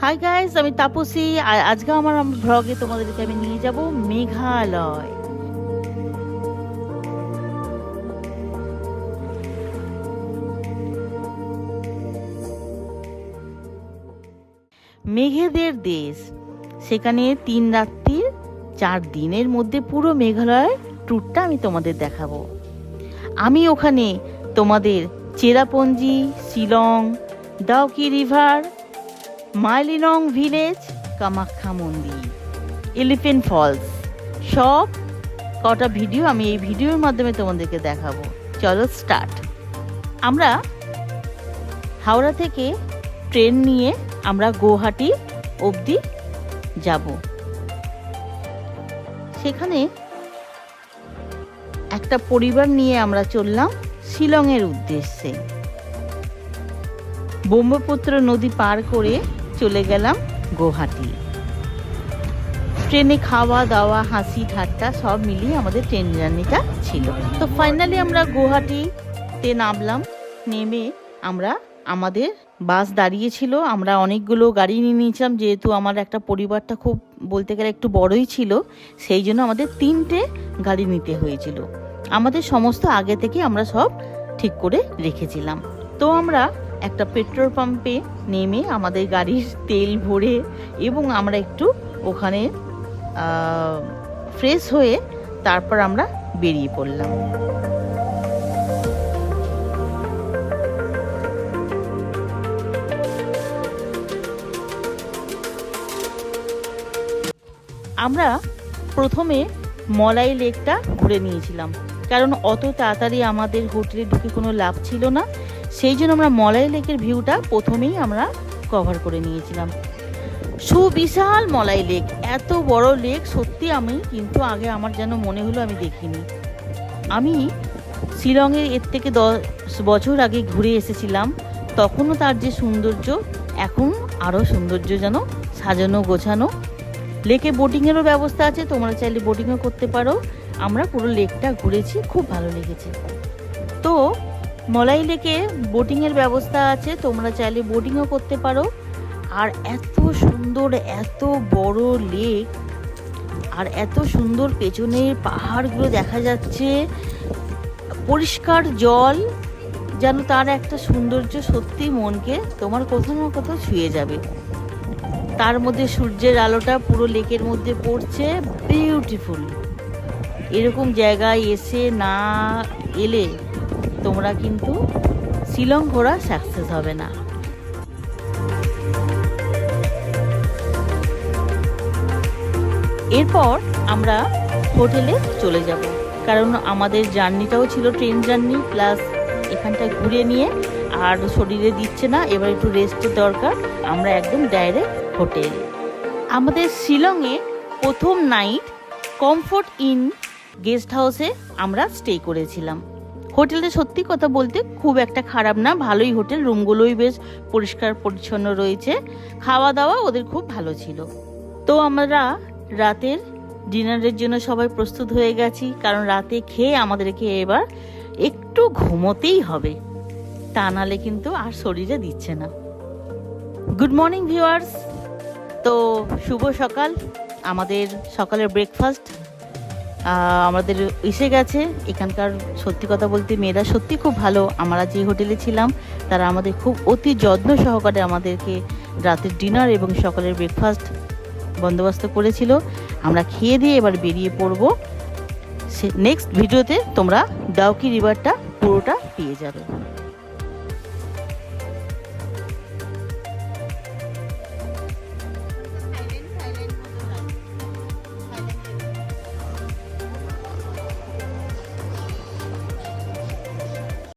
Hi guys, আমি তাপসী। আর আজকে আমার ভ্লগে তোমাদেরকে আমি নিয়ে যাব মেঘালয়। মেঘেদের দেশ, সেখানে 3 রাত্রির 4 দিনের মধ্যে পুরো মেঘালয় ট্যুরটা আমি তোমাদের দেখাবো। আমি ওখানে তোমাদের চেরাপুঞ্জি, শিলং, ডাউকি রিভার, মাইলিনং ভিলেজ, কামাখ্যা মন্দির, এলিফ্যান্ট ফলস সব কটা ভিডিও আমি এই ভিডিওর মাধ্যমে তোমাদেরকে দেখাবো। চলো স্টার্ট। আমরা হাওড়া থেকে ট্রেন নিয়ে আমরা গুয়াহাটি অবধি যাব। সেখানে একটা পরিবার নিয়ে আমরা চললাম শিলংয়ের উদ্দেশ্যে। ব্রহ্মপুত্র নদী পার করে চলে গেলাম গুয়াহাটি। ট্রেনে খাওয়া দাওয়া, হাসি ঠাট্টা সব মিলিয়ে আমাদের ট্রেন জার্নিটা ছিল। তো ফাইনালি আমরা গুয়াহাটিতে নামলাম। নেমে আমরা আমাদের বাস দাঁড়িয়েছিল, আমরা অনেকগুলো গাড়ি নিয়ে নিয়েছিলাম। যেহেতু আমার একটা পরিবারটা খুব বলতে গেলে একটু বড়ই ছিল, সেই জন্য আমাদের 3টে গাড়ি নিতে হয়েছিল। আমাদের সমস্ত আগে থেকে আমরা সব ঠিক করে রেখেছিলাম। তো আমরা একটা পেট্রোল পাম্পে নেমে আমাদের গাড়ির তেল ভরে এবং আমরা একটু ওখানে ফ্রেশ হয়ে তারপর আমরা বেরিয়ে পড়লাম। আমরা প্রথমে মলাই লেকটা ঘুরে নিয়েছিলাম, কারণ অত তাড়াতাড়ি আমাদের হোটেলে ঢুকে কোনো লাভ ছিল না। সেই জন্য আমরা মলাই লেকের ভিউটা প্রথমেই আমরা কভার করে নিয়েছিলাম। সুবিশাল মলাই লেক, এত বড় লেক সত্যি আমি কিন্তু আগে আমার যেন মনে হলো আমি দেখিনি। আমি শিলংয়ের এর থেকে 10 বছর আগে ঘুরে এসেছিলাম, তখনও তার যে সৌন্দর্য এখন আরও সৌন্দর্য, যেন সাজানো গোছানো। লেকে বোটিংয়েরও ব্যবস্থা আছে, তোমরা চাইলে বোটিংও করতে পারো। আমরা পুরো লেকটা ঘুরেছি, খুব ভালো লেগেছে। তো মলাই লেকে বোটিংয়ের ব্যবস্থা আছে, তোমরা চাইলে বোটিংও করতে পারো। আর এত সুন্দর, এত বড় লেক, আর এত সুন্দর পেছনের পাহাড়গুলো দেখা যাচ্ছে, পরিষ্কার জল, যেন তার একটা সৌন্দর্য সত্যি মনকে তোমার কোথাও না কোথাও ছুঁয়ে যাবে। তার মধ্যে সূর্যের আলোটা পুরো লেকের মধ্যে পড়ছে, বিউটিফুল। এরকম জায়গায় এসে না এলে তোমরা কিন্তু শিলং ঘোরা সাকসেস হবে না। এরপর আমরা হোটেলে চলে যাব, কারণ আমাদের জার্নিটাও ছিল ট্রেন জার্নি, প্লাস এখানটা ঘুরে নিয়ে আর শরীরে দিচ্ছে না, এবার একটু রেস্টের দরকার। আমরা একদম ডাইরেক্ট হোটেল। আমাদের শিলংয়ে প্রথম নাইট কমফোর্ট ইন গেস্ট হাউসে আমরা স্টে করেছিলাম। হোটেলটা সত্যি কথা বলতে খুব একটা খারাপ না, ভালোই হোটেল। রুমগুলোই বেশ পরিষ্কার পরিচ্ছন্ন রয়েছে, খাওয়া দাওয়া ওদের খুব ভালো ছিল। তো আমরা রাতের ডিনারের জন্য সবাই প্রস্তুত হয়ে গেছি, কারণ রাতে খেয়ে আমাদেরকে এবার একটু ঘুমোতেই হবে, তা নাহলে কিন্তু আর শরীরে দিচ্ছে না। Good morning viewers. তো শুভ সকাল। আমাদের সকালের ব্রেকফাস্ট আমাদের এসে গেছে। এখানকার সত্যি কথা বলতে মেয়েরা সত্যি খুব ভালো। আমরা যে হোটেলে ছিলাম তারা আমাদের খুব অতি যত্ন সহকারে আমাদেরকে রাতের ডিনার এবং সকালের ব্রেকফাস্ট বন্দোবস্ত করেছিল। আমরা খেয়ে দিয়ে এবার বেরিয়ে পড়ব। নেক্সট ভিডিওতে তোমরা ডাউকি রিভারটা পুরোটা পেয়ে যাবে।